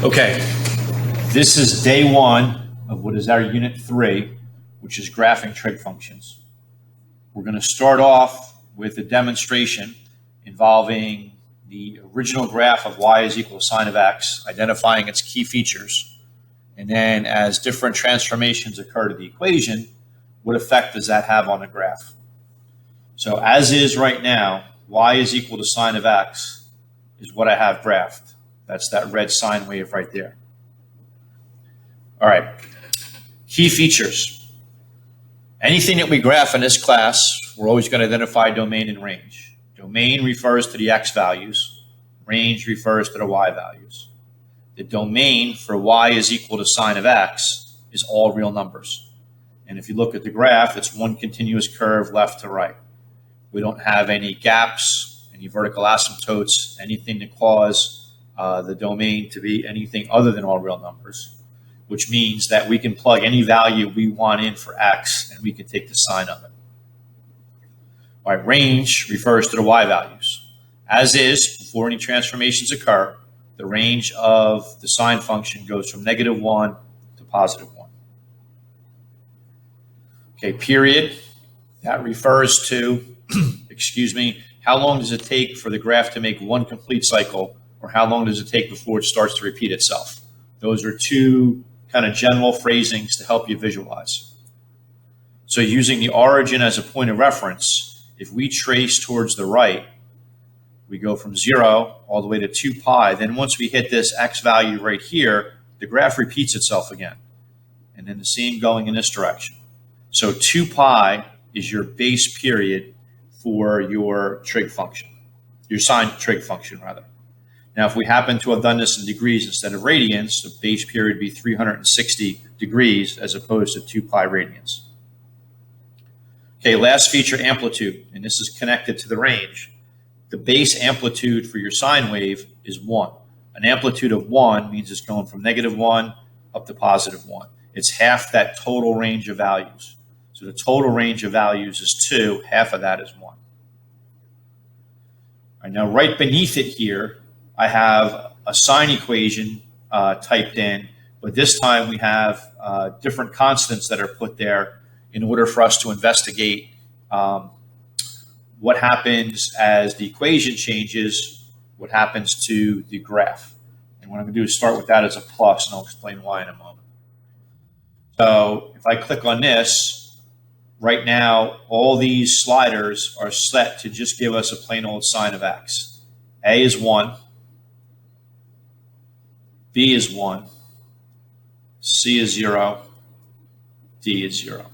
Okay, this is day one of what is our Unit 3, which is graphing trig functions. We're going to start off with a demonstration involving the original graph of y is equal to sine of x, identifying its key features, and then as different transformations occur to the equation, what effect does that have on the graph? So as is right now, y is equal to sine of x is what I have graphed. That's that red sine wave right there. All right, key features. Anything that we graph in this class, we're always going to identify domain and range. Domain refers to the x values. Range refers to the y values. The domain for y is equal to sine of x is all real numbers. And if you look at the graph, it's one continuous curve left to right. We don't have any gaps, any vertical asymptotes, anything to cause the domain to be anything other than all real numbers, which means that we can plug any value we want in for x and we can take the sine of it. All right, range refers to the y values. As is, before any transformations occur, the range of the sine function goes from -1 to +1. Okay, period. That refers to, how long does it take for the graph to make one complete cycle, or how long does it take before it starts to repeat itself? Those are two kind of general phrasings to help you visualize. So using the origin as a point of reference, if we trace towards the right, we go from 0 all the way to 2 pi. Then once we hit this x value right here, the graph repeats itself again. And then the same going in this direction. So 2 pi is your base period for your trig function, your sine trig function rather. Now, if we happen to have done this in degrees instead of radians, the base period would be 360 degrees as opposed to 2 pi radians. Okay, last feature, amplitude, and this is connected to the range. The base amplitude for your sine wave is 1. An amplitude of 1 means it's going from -1 up to +1. It's half that total range of values. So the total range of values is 2, half of that is 1. All right, now right beneath it here, I have a sine equation typed in, but this time we have different constants that are put there in order for us to investigate what happens as the equation changes, what happens to the graph. And what I'm going to do is start with that as a plus, and I'll explain why in a moment. So if I click on this, right now all these sliders are set to just give us a plain old sine of x. A is 1. B is 1, C is 0, D is 0.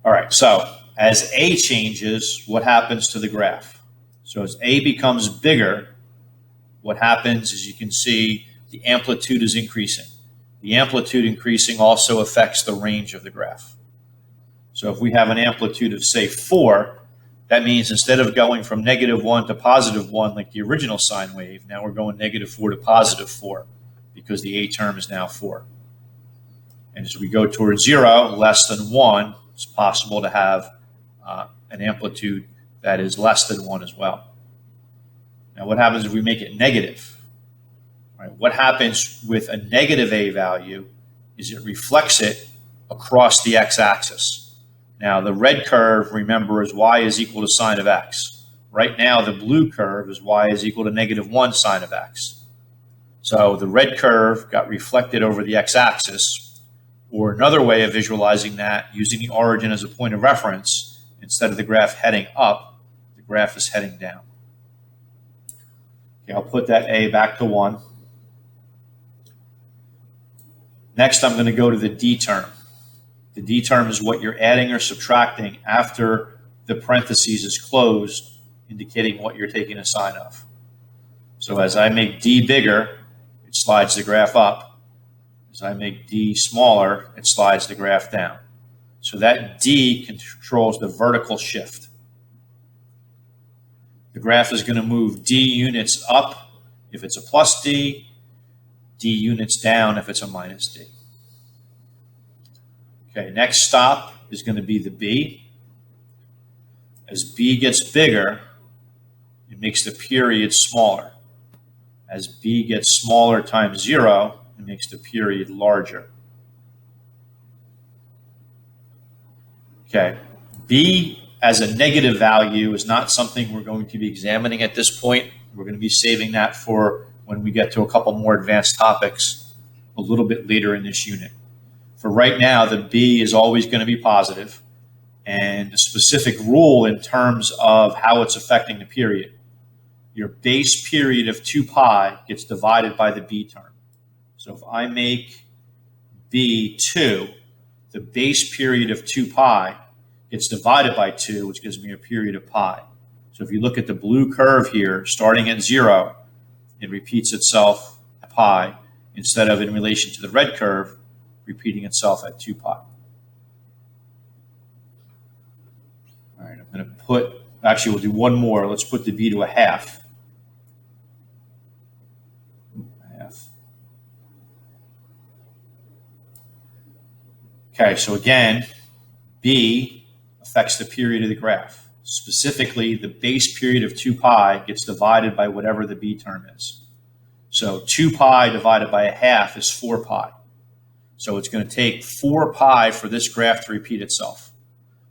All right, so as A changes, what happens to the graph? So as A becomes bigger, what happens is you can see the amplitude is increasing. The amplitude increasing also affects the range of the graph. So if we have an amplitude of, say, 4, that means instead of going from -1 to +1 like the original sine wave, now we're going -4 to +4 because the A term is now 4. And as we go towards 0, less than 1, it's possible to have an amplitude that is less than 1 as well. Now what happens if we make it negative? Right, what happens with a negative A value is it reflects it across the x-axis. Now, the red curve, remember, is y is equal to sine of x. Right now, the blue curve is y is equal to -1 sine of x. So the red curve got reflected over the x-axis, or another way of visualizing that, using the origin as a point of reference, instead of the graph heading up, the graph is heading down. Okay, I'll put that A back to 1. Next, I'm going to go to the D term. The D term is what you're adding or subtracting after the parentheses is closed, indicating what you're taking a sine of. So as I make D bigger, it slides the graph up. As I make D smaller, it slides the graph down. So that D controls the vertical shift. The graph is going to move D units up if it's a plus D, D units down if it's a minus D. Okay, next stop is going to be the B. As B gets bigger, it makes the period smaller. As b gets smaller times 0, it makes the period larger. Okay, b as a negative value is not something we're going to be examining at this point. We're going to be saving that for when we get to a couple more advanced topics a little bit later in this unit. For right now, the b is always going to be positive, and the specific rule in terms of how it's affecting the period. Your base period of 2 pi gets divided by the b term. So if I make b 2, the base period of 2 pi gets divided by 2, which gives me a period of pi. So if you look at the blue curve here, starting at 0, it repeats itself at pi, instead of in relation to the red curve, repeating itself at 2 pi. All right, I'm going to put, actually we'll do one more. Let's put the b to a half. Okay, so again, b affects the period of the graph. Specifically, the base period of 2 pi gets divided by whatever the b term is. So 2 pi divided by a half is 4 pi. So it's going to take 4 pi for this graph to repeat itself.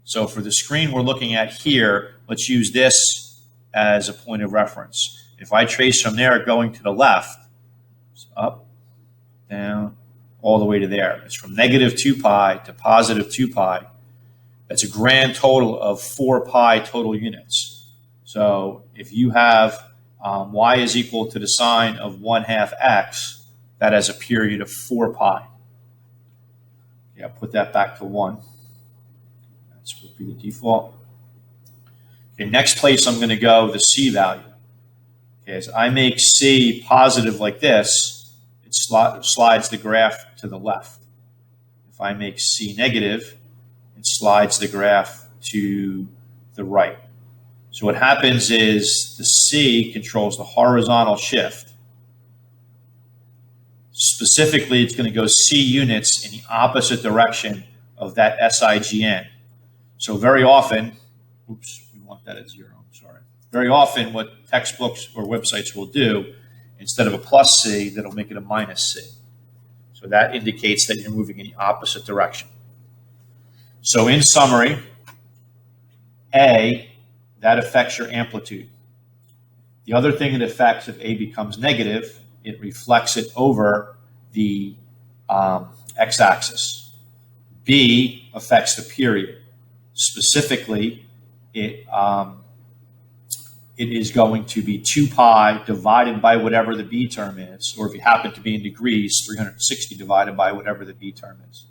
So for the screen we're looking at here, let's use this as a point of reference. If I trace from there going to the left, up, down, all the way to there. It's from negative 2 pi to positive 2 pi. That's a grand total of 4 pi total units. So if you have y is equal to the sine of 1/2 x, that has a period of 4 pi. Yeah, put that back to 1. That's would be the default. Okay, next place I'm going to go, the c value. Okay, as I make c positive like this, it slides the graph to the left. If I make c negative, it slides the graph to the right. So what happens is the c controls the horizontal shift. Specifically, it's going to go c units in the opposite direction of that SIGN. So very often, oops, we want that at 0, I'm sorry. Very often what textbooks or websites will do, instead of a plus c, that'll make it a minus c. So that indicates that you're moving in the opposite direction. So in summary, A, that affects your amplitude. The other thing it affects, if A becomes negative, it reflects it over the x-axis. B affects the period. Specifically, it is going to be 2 pi divided by whatever the b term is, or if you happen to be in degrees, 360 divided by whatever the b term is.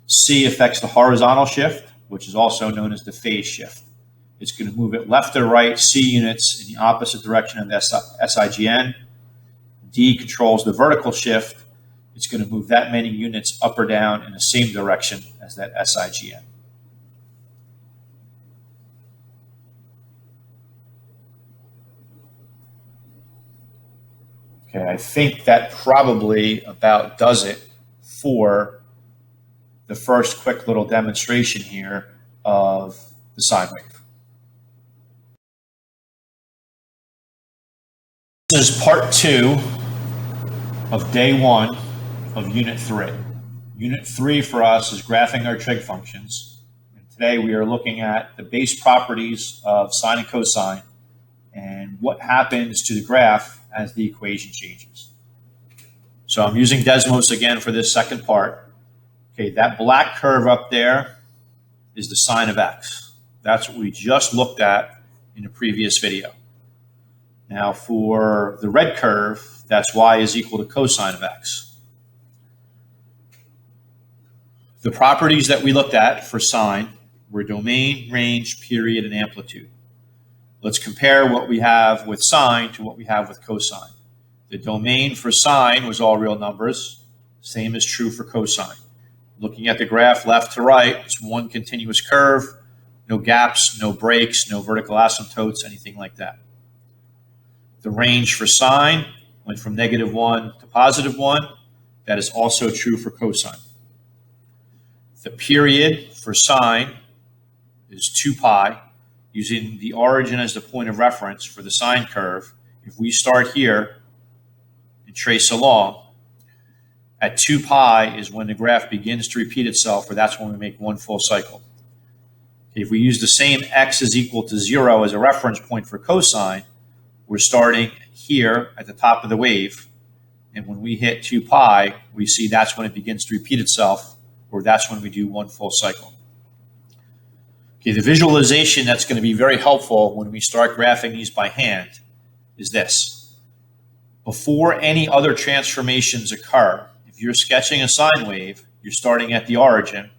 C affects the horizontal shift, which is also known as the phase shift. It's going to move it left or right, c units in the opposite direction of the SIGN. D controls the vertical shift. It's going to move that many units up or down in the same direction as that SIGN. Okay, I think that probably about does it for the first quick little demonstration here of the sine wave. This is part 2 of day 1 of Unit 3. Unit 3 for us is graphing our trig functions. And today we are looking at the base properties of sine and cosine and what happens to the graph as the equation changes. So I'm using Desmos again for this second part. Okay, that black curve up there is the sine of x. That's what we just looked at in the previous video. Now for the red curve, that's y is equal to cosine of x. The properties that we looked at for sine were domain, range, period, and amplitude. Let's compare what we have with sine to what we have with cosine. The domain for sine was all real numbers. Same is true for cosine. Looking at the graph left to right, it's one continuous curve, no gaps, no breaks, no vertical asymptotes, anything like that. The range for sine went from -1 to +1. That is also true for cosine. The period for sine is 2 pi. Using the origin as the point of reference for the sine curve, if we start here and trace along. At 2 pi is when the graph begins to repeat itself, or that's when we make one full cycle. If we use the same x is equal to 0 as a reference point for cosine, we're starting here at the top of the wave, and when we hit 2 pi, we see that's when it begins to repeat itself, or that's when we do one full cycle. Okay, the visualization that's going to be very helpful when we start graphing these by hand is this. Before any other transformations occur, if you're sketching a sine wave, you're starting at the origin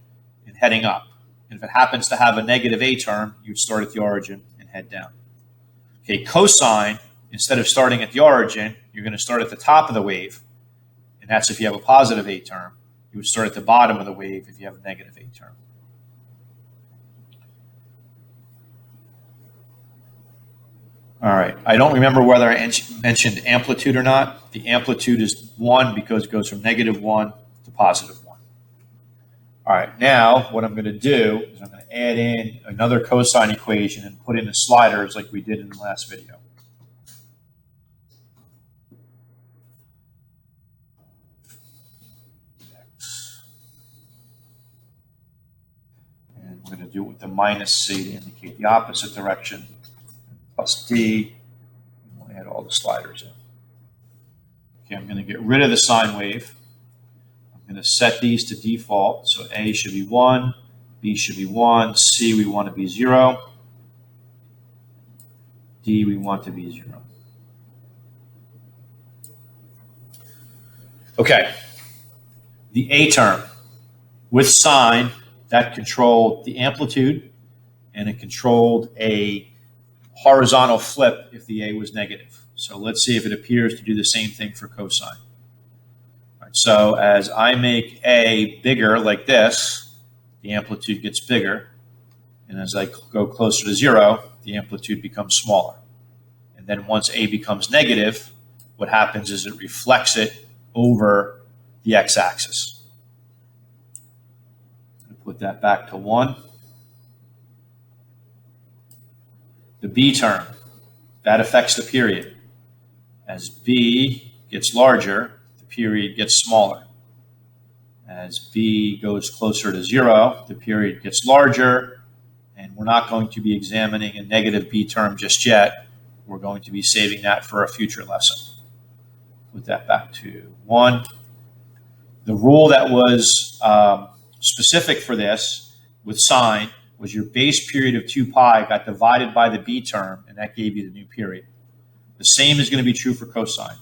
and heading up. And if it happens to have a negative a term, you'd start at the origin and head down. Okay, cosine, instead of starting at the origin, you're going to start at the top of the wave, and that's if you have a positive a term. You would start at the bottom of the wave if you have a negative a term. All right, I don't remember whether I mentioned amplitude or not. The amplitude is 1 because it goes from -1 to +1. All right, now what I'm going to do is I'm going to add in another cosine equation and put in the sliders like we did in the last video. And we're going to do it with the -c to indicate the opposite direction. Plus d, and we'll add all the sliders in. Okay, I'm going to get rid of the sine wave. I'm going to set these to default. So a should be 1, b should be 1, c we want to be 0, d we want to be 0. Okay, the a term with sine, that controlled the amplitude, and it controlled a horizontal flip if the a was negative. So let's see if it appears to do the same thing for cosine. All right, so as I make a bigger like this, the amplitude gets bigger. And as I go closer to 0, the amplitude becomes smaller. And then once a becomes negative, what happens is it reflects it over the x-axis. Put that back to 1. The b term, that affects the period. As b gets larger, the period gets smaller. As b goes closer to 0, the period gets larger, and we're not going to be examining a negative b term just yet. We're going to be saving that for a future lesson. Put that back to 1. The rule that was specific for this with sine was your base period of 2 pi got divided by the b term, and that gave you the new period. The same is going to be true for cosine.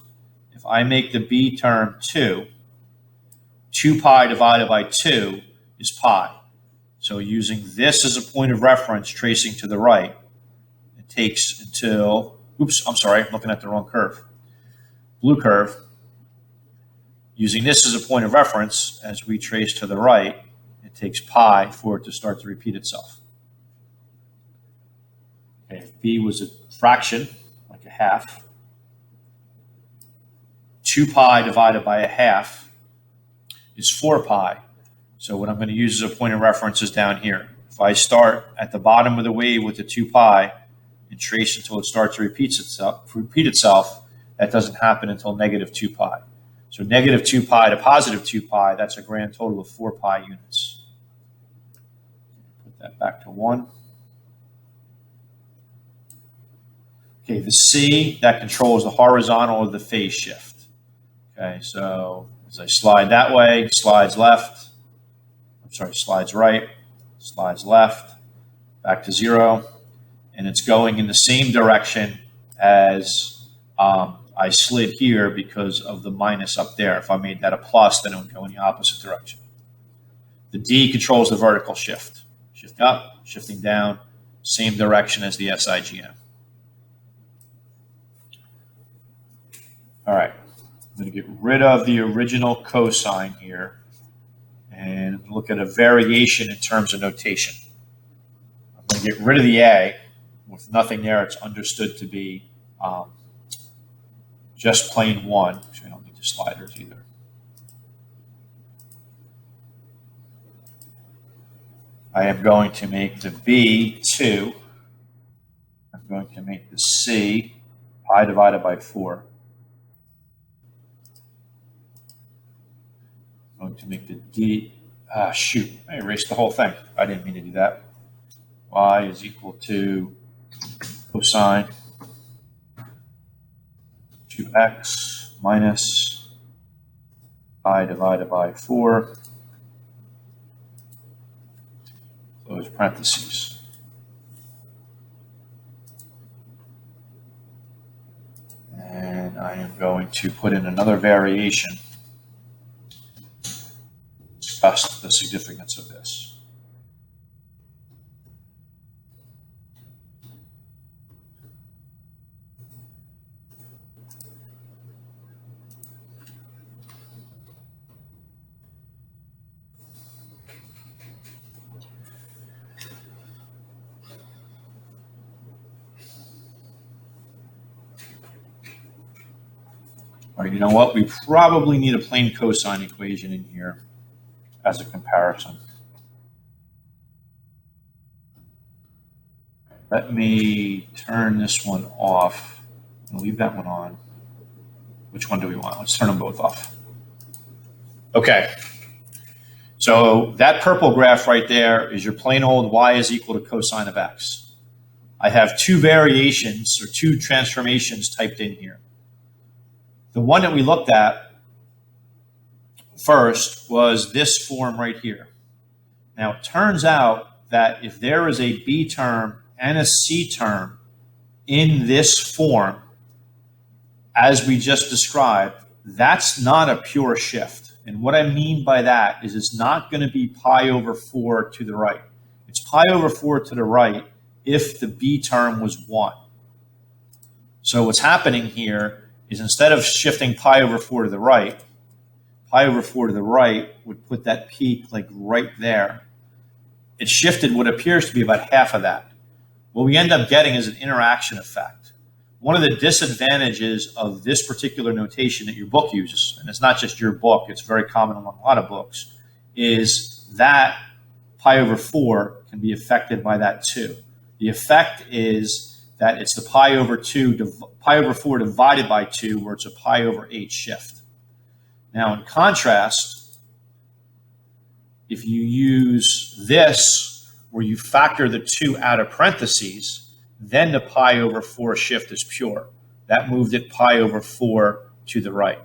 If I make the b term 2 pi divided by 2 is pi. So using this as a point of reference, tracing to the right, it takes until, oops, I'm sorry, I'm looking at the wrong curve. Blue curve. Using this as a point of reference, as we trace to the right, it takes pi for it to start to repeat itself. Okay, if b was a fraction, like a half, 2 pi divided by a half is 4 pi. So what I'm going to use as a point of reference is down here. If I start at the bottom of the wave with the 2 pi and trace until it starts to repeat itself, that doesn't happen until -2 pi. So -2 pi to +2 pi, that's a grand total of 4 pi units. Put that back to 1. Okay, the C, that controls the horizontal or the phase shift. Okay, so as I slide that way, slides left, slides right, slides left, back to 0, and it's going in the same direction as I slid here because of the minus up there. If I made that a plus, then it would go in the opposite direction. The D controls the vertical shift. Shift up, shifting down, same direction as the SIGM. All right, I'm going to get rid of the original cosine here and look at a variation in terms of notation. I'm going to get rid of the A. With nothing there, it's understood to be just plain 1. Actually, I don't need the sliders either. I am going to make the B 2. I'm going to make the C pi divided by 4. going to make the D, shoot, I erased the whole thing. I didn't mean to do that. Y is equal to cosine 2x minus I divided by 4, close parentheses. And I am going to put in another variation to discuss the significance of this. All right, you know what? We probably need a plane cosine equation in here as a comparison. Let me turn this one off and leave that one on. Which one do we want? Let's turn them both off. Okay. So that purple graph right there is your plain old y is equal to cosine of x. I have two variations or two transformations typed in here. The one that we looked at first was this form right here. Now, it turns out that if there is a b term and a c term in this form, as we just described, that's not a pure shift. And what I mean by that is it's not going to be pi over 4 to the right. It's pi over 4 to the right if the b term was 1. So what's happening here is instead of shifting pi over 4 to the right, pi over 4 to the right would put that peak like right there. It shifted what appears to be about half of that. What we end up getting is an interaction effect. One of the disadvantages of this particular notation that your book uses, and it's not just your book, it's very common among a lot of books, is that pi over 4 can be affected by that too. The effect is that it's the pi over 4 divided by 2, where it's a pi over 8 shift. Now, in contrast, if you use this, where you factor the 2 out of parentheses, then the pi over 4 shift is pure. That moved it pi over 4 to the right.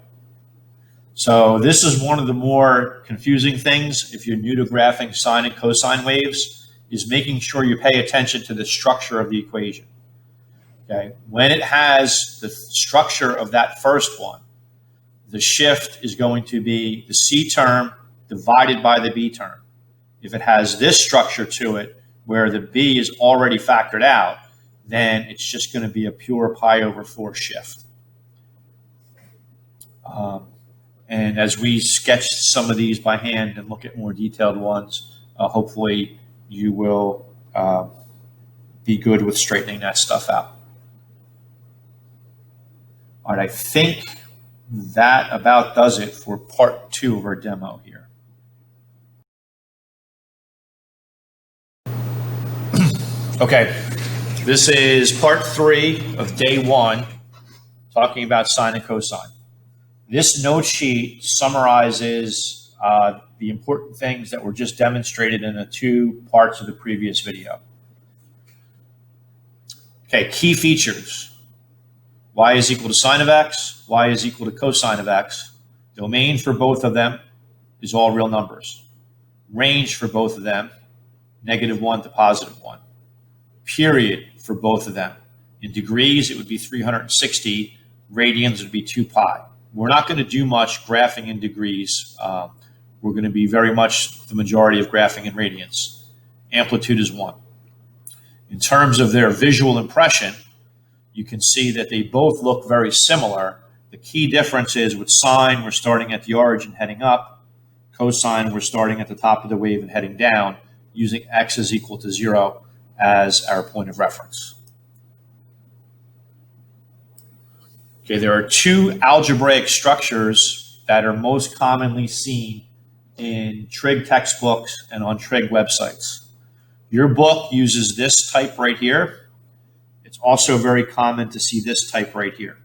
So this is one of the more confusing things if you're new to graphing sine and cosine waves, is making sure you pay attention to the structure of the equation. Okay, when it has the structure of that first one, the shift is going to be the c term divided by the b term. If it has this structure to it, where the b is already factored out, then it's just going to be a pure pi over 4 shift. And as we sketch some of these by hand and look at more detailed ones, hopefully you will be good with straightening that stuff out. All right, I think that about does it for part 2 of our demo here. Okay, this is part 3 of day 1, talking about sine and cosine. This note sheet summarizes the important things that were just demonstrated in the 2 parts of the previous video. Okay, key features. Y is equal to sine of x, y is equal to cosine of x. Domain for both of them is all real numbers. Range for both of them, -1 to +1. Period for both of them. In degrees, it would be 360. Radians would be 2 pi. We're not going to do much graphing in degrees. We're going to be very much the majority of graphing in radians. Amplitude is 1. In terms of their visual impression, you can see that they both look very similar. The key difference is with sine, we're starting at the origin heading up. Cosine, we're starting at the top of the wave and heading down, using x is equal to 0 as our point of reference. Okay, there are 2 algebraic structures that are most commonly seen in trig textbooks and on trig websites. Your book uses this type right here. It's also very common to see this type right here.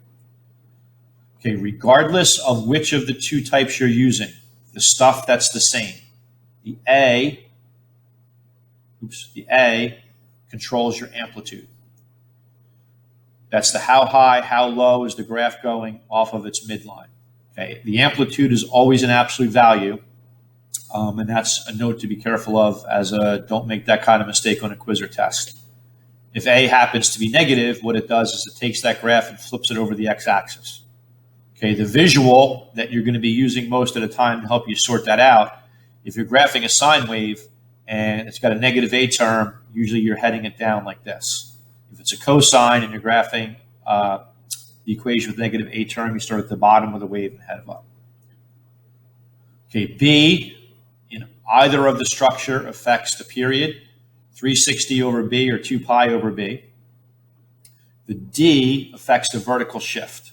Okay, regardless of which of the 2 types you're using, the stuff that's the same. The A controls your amplitude. That's the how high, how low is the graph going off of its midline. Okay, the amplitude is always an absolute value, and that's a note to be careful of don't make that kind of mistake on a quiz or test. If A happens to be negative, what it does is it takes that graph and flips it over the x-axis. Okay, the visual that you're going to be using most of the time to help you sort that out, if you're graphing a sine wave and it's got a negative A term, usually you're heading it down like this. If it's a cosine and you're graphing the equation with negative A term, you start at the bottom of the wave and head up. Okay, B, in either of the structure affects the period, 360 over B or 2 pi over B. The D affects the vertical shift.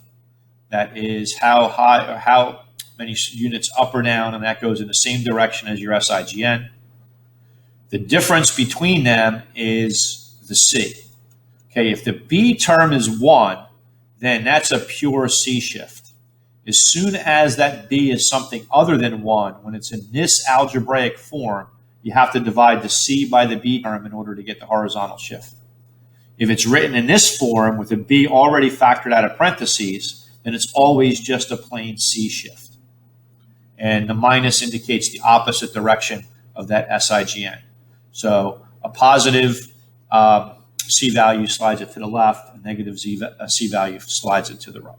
That is how high or how many units up or down, and that goes in the same direction as your SIGN. The difference between them is the C. Okay, if the B term is 1, then that's a pure C shift. As soon as that B is something other than 1, when it's in this algebraic form, you have to divide the C by the B term in order to get the horizontal shift. If it's written in this form with a B already factored out of parentheses, then it's always just a plain C shift. And the minus indicates the opposite direction of that SIGN. So a positive C value slides it to the left, a negative C value slides it to the right.